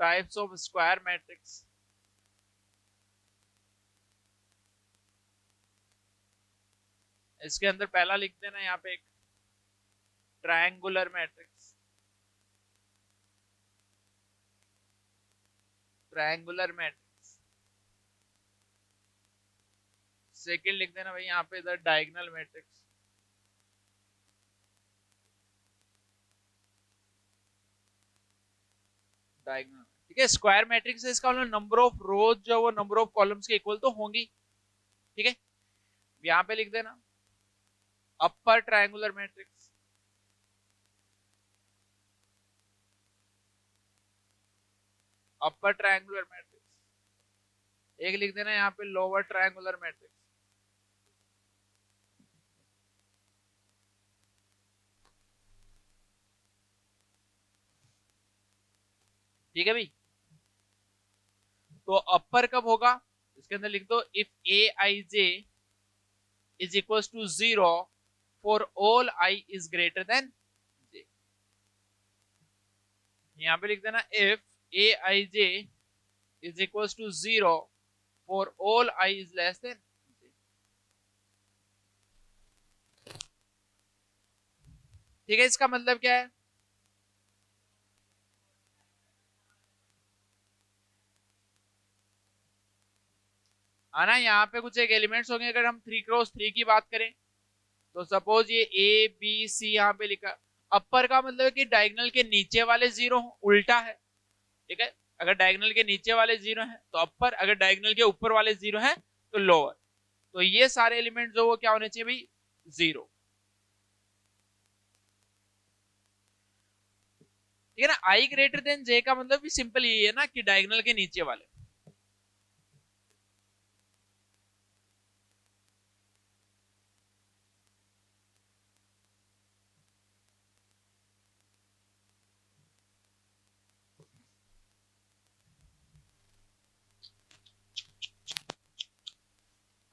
Types of square matrix. इसके अंदर पहला लिख देना यहाँ पे एक triangular matrix, triangular matrix. Second लिख देना भाई यहाँ पे इधर डायगोनल मैट्रिक्स, डायगोनल। ठीक है, स्क्वायर मैट्रिक्स है, इसका मतलब नंबर ऑफ रोज जो वो नंबर ऑफ कॉलम्स के इक्वल तो होंगी। ठीक है, यहाँ पे लिख देना upper triangular matrix, upper triangular matrix. एक लिख देना यहाँ पे लोअर ट्रायंगुलर मैट्रिक्स। ठीक है भाई, तो अपर कब होगा, इसके अंदर लिख दो if A I J is equal to 0 for all I is greater than J. यहां पे लिख देना if A I J is equal to 0 for all I is less than J. ठीक है, इसका मतलब क्या है, आना यहाँ पे कुछ एक एलिमेंट्स होंगे। अगर हम 3x3 की बात करें तो सपोज ये ए बी सी यहाँ पे लिखा, अपर का मतलब है कि डायगोनल के नीचे वाले 0 उल्टा है। ठीक है, अगर डायगोनल के नीचे वाले 0 है तो अपर, अगर डायगोनल के ऊपर वाले 0 है तो लोअर। तो ये सारे एलिमेंट जो वो क्या होने चाहिए भाई, 0। ठीक है ना, आई ग्रेटर देन जे का मतलब भी सिंपल यही है ना कि डायगोनल के नीचे वाले।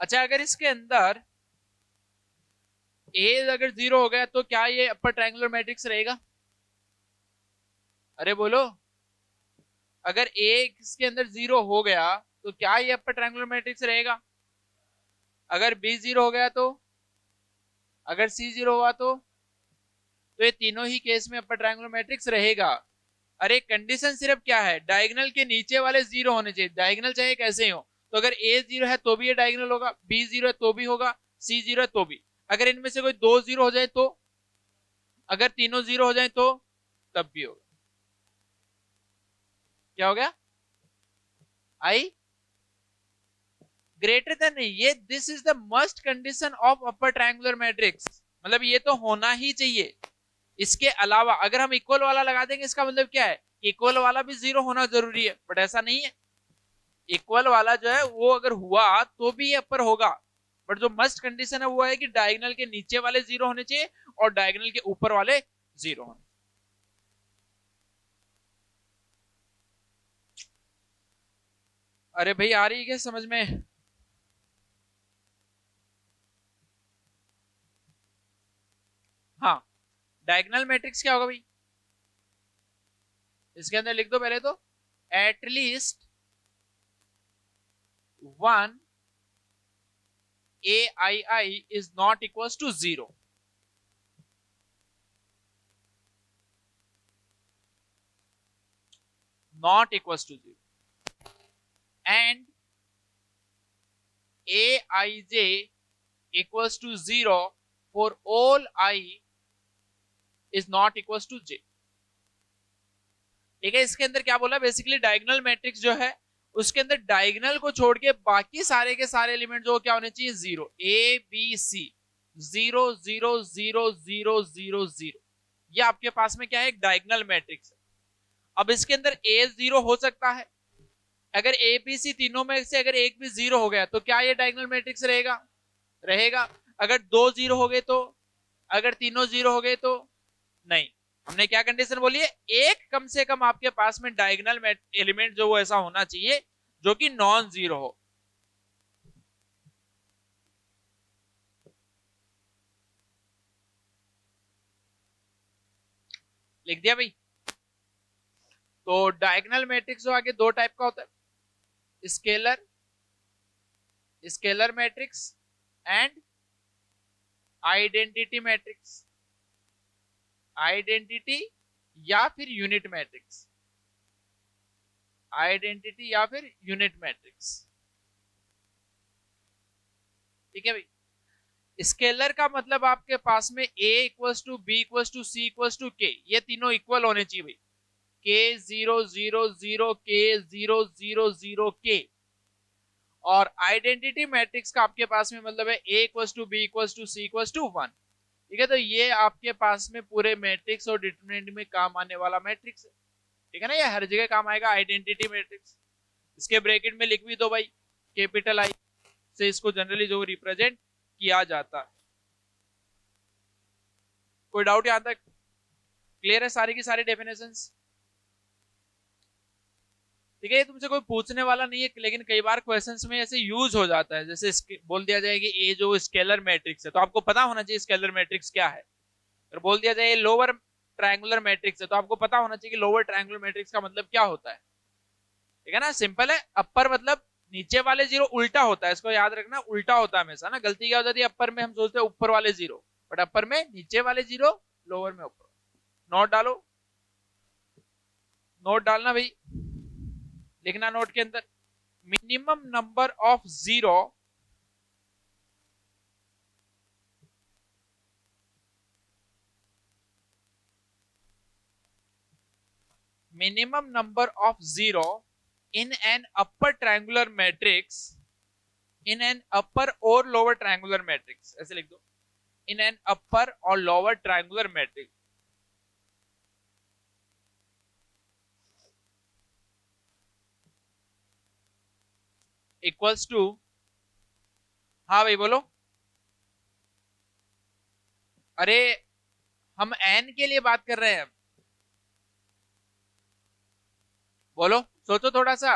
अच्छा, अगर इसके अंदर ए अगर 0 हो गया तो क्या ये अपर ट्रायंगुलर मैट्रिक्स रहेगा? अरे बोलो, अगर ए इसके अंदर 0 हो गया तो क्या ये अपर ट्रायंगुलर मैट्रिक्स रहेगा? अगर बी 0 हो गया तो, अगर सी 0 हुआ तो ये तीनों ही केस में अपर ट्रायंगुलर मैट्रिक्स रहेगा। अरे कंडीशन सिर्फ क्या है, डायगोनल के नीचे वाले 0 होने चाहिए, डायगोनल चाहे कैसे ही हो। तो अगर ए 0 है तो भी ये डायगोनल होगा, बी 0 है तो भी होगा, सी 0 है तो भी। अगर इनमें से कोई 2 0 हो जाए तो, अगर तीनों 0 हो जाए तो तब भी होगा। क्या हो गया, आई ग्रेटर देन नहीं, ये this is the must condition of upper triangular matrix, मतलब ये तो होना ही चाहिए। इसके अलावा अगर हम इक्वल वाला लगा देंगे इसका मतलब क्या है, इक्वल वाला भी 0 होना जरूरी है, बट ऐसा नहीं है। इक्वल वाला जो है वो अगर हुआ तो भी ये अपर होगा, बट जो मस्ट कंडीशन है वो है कि डायगोनल के नीचे वाले 0 होने चाहिए और डायगोनल के ऊपर वाले 0 होने। अरे भाई आ रही है क्या समझ में? हाँ, डायगोनल मैट्रिक्स क्या होगा भाई, इसके अंदर लिख दो पहले तो at least one ai is not equals to 0। not equals to 0 and aij equals to 0 for all I is not equals to j। ठीक है, इसके अंदर क्या बोला, बेसिकली डायगोनल मैट्रिक्स जो है उसके अंदर डायगोनल को छोड़ के बाकी सारे के सारे एलिमेंट जो क्या होने चाहिए, 0, ए बी सी 0 0 0 0 0 0। ये आपके पास में क्या है, एक डायगोनल मैट्रिक्स है। अब इसके अंदर ए 0 हो सकता है, अगर ए बी सी तीनों में से अगर एक भी 0 हो गया तो क्या ये डायगोनल मैट्रिक्स रहेगा, रहेगा। अगर 2 0 हो गए तो, अगर तीनों 0 हो गए तो नहीं। हमने क्या कंडीशन बोली है, एक कम से कम आपके पास में डायगोनल एलिमेंट जो वो ऐसा होना चाहिए जो कि नॉन 0 हो। लिख दिया भाई। तो डायगोनल मैट्रिक्स जो आगे दो टाइप का होता है, scalar matrix and identity matrix, identity या फिर यूनिट मैट्रिक्स, आइडेंटिटी या फिर यूनिट मैट्रिक्स। ठीक है भाई, स्केलर का मतलब आपके पास में a equals to B equals to C equals to K, ये तीनों इक्वल होने चाहिए भाई, k 0 0 0 k 0 0 0 k। और आइडेंटिटी मैट्रिक्स का आपके पास में मतलब है a equals to B equals to C equals to 1। ठीक है, तो ये आपके पास में पूरे मैट्रिक्स और डिटरमिनेंट में काम आने वाला मैट्रिक्स है। ठीक है ना, ये हर जगह काम आएगा आइडेंटिटी मैट्रिक्स। इसके ब्रैकेट में लिख भी दो भाई, कैपिटल आई से इसको जनरली जो रिप्रेजेंट किया जाता है। कोई डाउट यहां तक क्लियर है? सारी की सारी डेफिनेशंस ठीक है, ये तुमसे कोई पूछने वाला नहीं है, लेकिन कई बार क्वेश्चंस में ऐसे यूज हो जाता है, जैसे बोल दिया जाए कि ए जो स्केलर मैट्रिक्स है, तो आपको पता होना चाहिए स्केलर मैट्रिक्स क्या है। और बोल दिया जाए लोअर ट्रायंगुलर मैट्रिक्स है, तो आपको पता होना चाहिए कि लोअर ट्रायंगुलर मैट्रिक्स का मतलब क्या होता है। ठीक है ना, सिंपल है। अपर मतलब नीचे वाले जीरो उल्टा होता है, इसको याद रखना, उल्टा होता है हमेशा ना। गलती क्या हो जाती है, अपर में हम सोचते हैं ऊपर वाले जीरो, बट अपर में नीचे वाले जीरो, लोअर में ऊपर। नोट डालो, नोट डालना भाई, लिखना नोट के अंदर, minimum number of zero minimum number of zero in an upper triangular matrix, in an upper or lower triangular matrix, ऐसे लिख दो, in an upper or lower triangular matrix equals to, हाँ भाई बोलो, अरे हम n के लिए बात कर रहे हैं, बोलो, सोचो थोड़ा सा,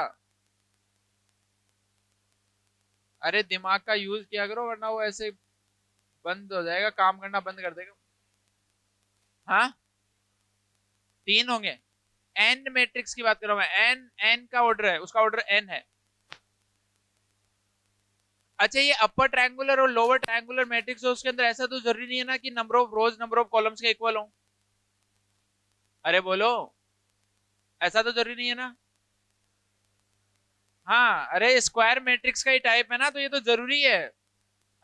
अरे दिमाग का यूज किया करो, वरना वो ऐसे बंद हो जाएगा, काम करना बंद कर देगा। हाँ, तीन होंगे, एन मैट्रिक्स की बात कर रहा हूं मैं, एन एन का ऑर्डर है, उसका ऑर्डर एन है। अच्छा, ये अपर ट्रायंगुलर और लोअर ट्रायंगुलर मैट्रिक्स हो, उसके अंदर ऐसा तो जरूरी नहीं है ना कि number of rose number of columns के इक्वल हो। अरे बोलो, ऐसा तो जरूरी नहीं है ना। हाँ, अरे स्क्वायर मैट्रिक्स का ही टाइप है ना, तो ये तो जरूरी है।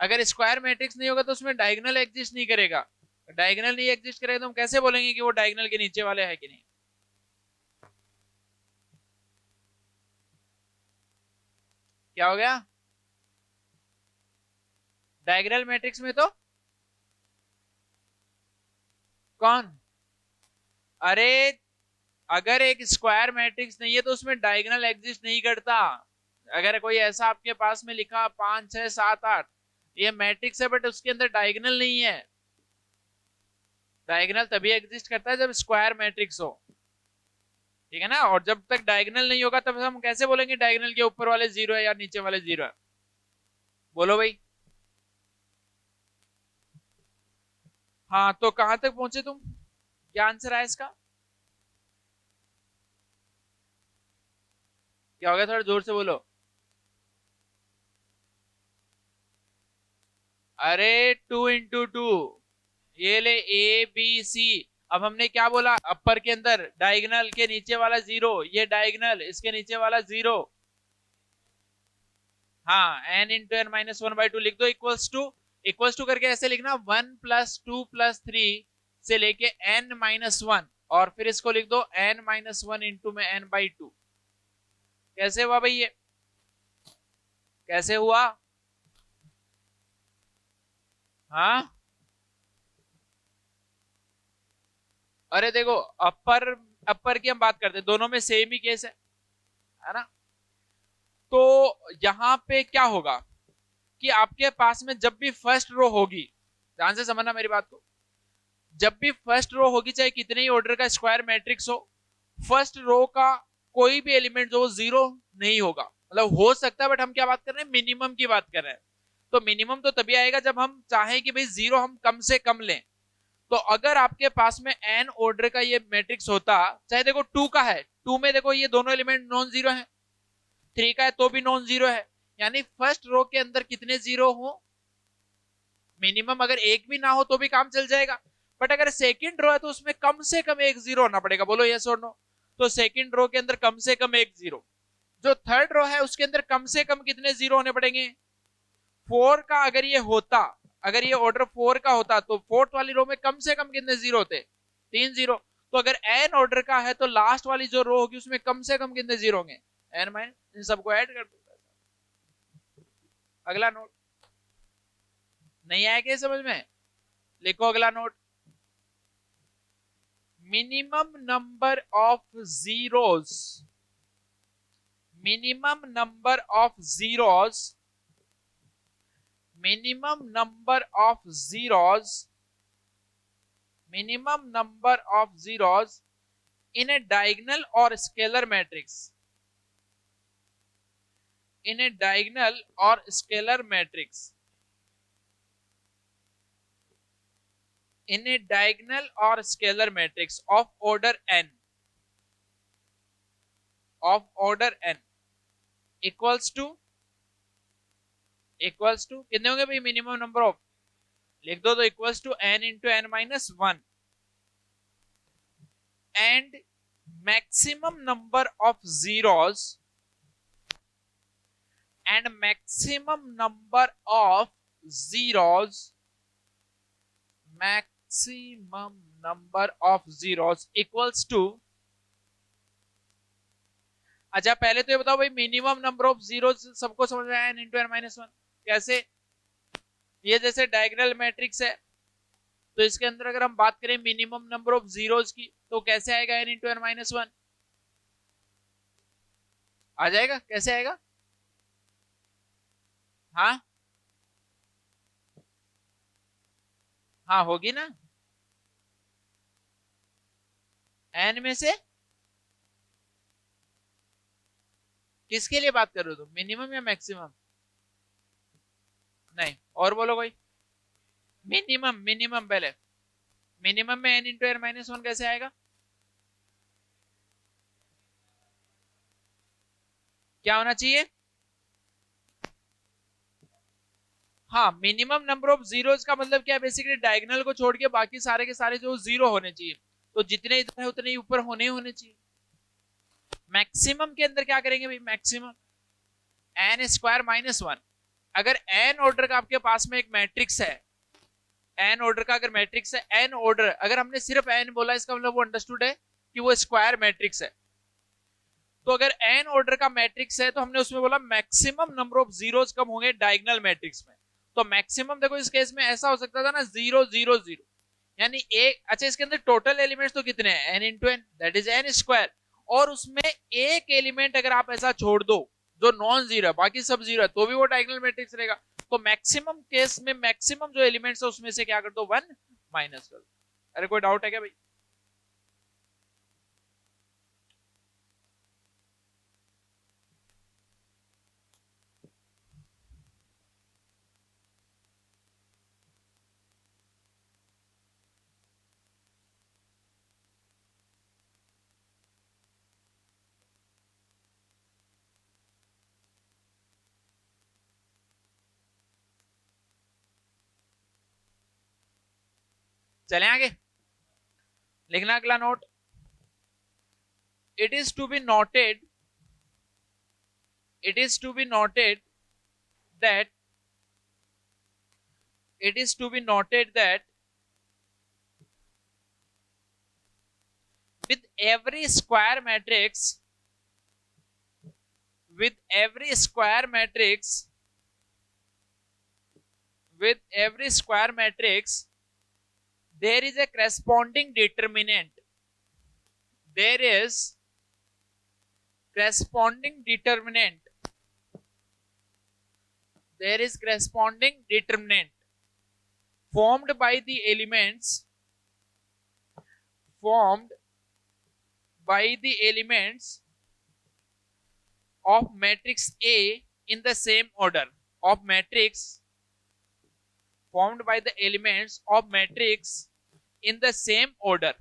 अगर स्क्वायर मैट्रिक्स नहीं होगा तो उसमें डायगोनल एग्जिस्ट नहीं करेगा, डायगोनल नहीं एग्जिस्ट करेगा तो हम कैसे बोलेंगे कि वो डायगोनल के नीचे वाले है कि नहीं। क्या हो गया, डायगोनल मैट्रिक्स में तो कौन, अरे अगर एक स्क्वायर मैट्रिक्स नहीं है तो उसमें डायगोनल एग्जिस्ट नहीं करता। अगर कोई ऐसा आपके पास में लिखा 5 6 7 8, ये मैट्रिक्स है बट उसके अंदर डायगोनल नहीं है। डायगोनल तभी एग्जिस्ट करता है जब स्क्वायर मैट्रिक्स हो। ठीक है ना, और जब तक डायगोनल नहीं होगा तब हम कैसे बोलेंगे डायगोनल के ऊपर वाले जीरो है या नीचे वाले जीरो है। बोलो भाई। हाँ, तो कहां तक पहुंचे तुम, क्या आंसर है इसका, क्या हो गया, थोड़ा जोर से बोलो। अरे 2 into 2, ये ले ए बी सी। अब हमने क्या बोला, अपर के अंदर डायगोनल के नीचे वाला जीरो, ये डायगोनल इसके नीचे वाला जीरो। हाँ, n इंटू एन माइनस 1/2 लिख दो, इक्वल्स टू करके ऐसे लिखना 1 + 2 + 3 से लेके n-1, और फिर इसको लिख दो n-1 इंटू में n/2। कैसे हुआ भाई, ये कैसे हुआ? हाँ, अरे देखो, अपर की हम बात करते हैं, दोनों में सेम ही केस है ना। तो यहां पे क्या होगा कि आपके पास में जब भी फर्स्ट रो होगी, ध्यान से समझना मेरी बात को, जब भी फर्स्ट रो होगी, चाहे कितने ही ऑर्डर का स्क्वायर मैट्रिक्स हो, फर्स्ट रो का कोई भी एलिमेंट जो जीरो नहीं होगा। मतलब हो सकता है, बट हम क्या बात कर रहे हैं, मिनिमम की बात कर रहे हैं। तो मिनिमम तो तभी आएगा जब हम चाहें कि भाई जीरो हम कम से कम लें। तो अगर आपके पास में n ऑर्डर का ये मैट्रिक्स होता, चाहे देखो 2 का है, 2 में देखो ये दोनों एलिमेंट नॉन जीरो है, 3 का है तो भी नॉन जीरो है, यानी फर्स्ट रो के अंदर कितने जीरो हो, मिनिमम अगर एक भी ना हो तो भी काम चल जाएगा, बट अगर सेकंड रो है तो उसमें कम से कम एक जीरो होना पड़ेगा, बोलो यस और नो। तो सेकंड रो के अंदर कम से कम एक जीरो, जो थर्ड रो है उसके अंदर कम से कम कितने जीरो होने पड़ेंगे, 4 का अगर ये होता, अगर ये ऑर्डर 4 का होता तो फोर्थ वाली रो में कम से कम कितने जीरो होते, 3 जीरो। तो अगर एन ऑर्डर का है तो लास्ट वाली जो रो होगी उसमें कम से कम कितने जीरो होंगे, एन माइनस, इन सबको ऐड कर दो। अगला नोट नहीं आया क्या समझ में, लिखो अगला note, minimum number of zeros, minimum number of zeros, minimum number of zeros, minimum number of zeros in a diagonal or scalar matrix, in a diagonal or scalar matrix, in a diagonal or scalar matrix of order n, of order n equals to कितने होंगे भाई, minimum number of, लिख दो तो equals to n into n minus 1 and maximum number of zeros, and maximum number of zeros, maximum number of zeros equals to, अच्छा पहले तो ये बताओ भाई मिनिमम नंबर ऑफ जीरो सबको समझ में आया, n इंटू n माइनस 1 कैसे, ये जैसे डायगोनल मैट्रिक्स है तो इसके अंदर अगर हम बात करें मिनिमम नंबर ऑफ जीरोस की तो कैसे आएगा, n इंटू n माइनस 1 आ जाएगा, कैसे आएगा, हाँ हाँ होगी ना, n में से किसके लिए बात कर रहे हो तुम, मिनिमम या मैक्सिमम, नहीं और बोलो भाई, मिनिमम, मिनिमम पहले, मिनिमम में n इंटू n माइनस 1 कैसे आएगा, क्या होना चाहिए, हाँ मिनिमम नंबर ऑफ जीरोस का मतलब क्या है, बेसिकली डायगोनल को छोड़ के बाकी सारे के सारे जो जीरो होने चाहिए, तो जितने इधर है उतने ही ऊपर होने ही होने चाहिए। मैक्सिमम के अंदर क्या करेंगे भाई, मैक्सिमम एन स्क्वायर माइनस 1, अगर एन ऑर्डर का आपके पास में एक मैट्रिक्स है, एन ऑर्डर का अगर मैट्रिक्स है, एन ऑर्डर, अगर हमने सिर्फ एन बोला इसका मतलब वो अंडरस्टूड है कि वो स्क्वायर मैट्रिक्स है, तो अगर एन ऑर्डर का मैट्रिक्स है तो हमने उसमें बोला मैक्सिमम नंबर ऑफ जीरोस कब होंगे, डायगोनल मैट्रिक्स में, तो मैक्सिमम देखो इस केस में ऐसा हो सकता था ना 0 0 0, यानी एक, अच्छा इसके अंदर टोटल एलिमेंट्स तो कितने हैं, n into N that is n square, और उसमें एक एलिमेंट अगर आप ऐसा छोड़ दो जो नॉन जीरो है, बाकी सब जीरो है, तो भी वो डायगोनल मैट्रिक्स रहेगा, तो मैक्सिमम केस में मैक्सिमम जो एलिमेंट्स है उसमें से क्या कर दो, 1 माइनस कर दो। अरे कोई डाउट है क्या भाई, चले आगे, लिखना अगला note, it is to be noted, it is to be noted that, it is to be noted that with every square matrix, with every square matrix, with every square matrix there is a corresponding determinant, there is corresponding determinant, there is corresponding determinant formed by the elements, formed by the elements of matrix A in the same order, of matrix, formed by the elements of matrix in the same order.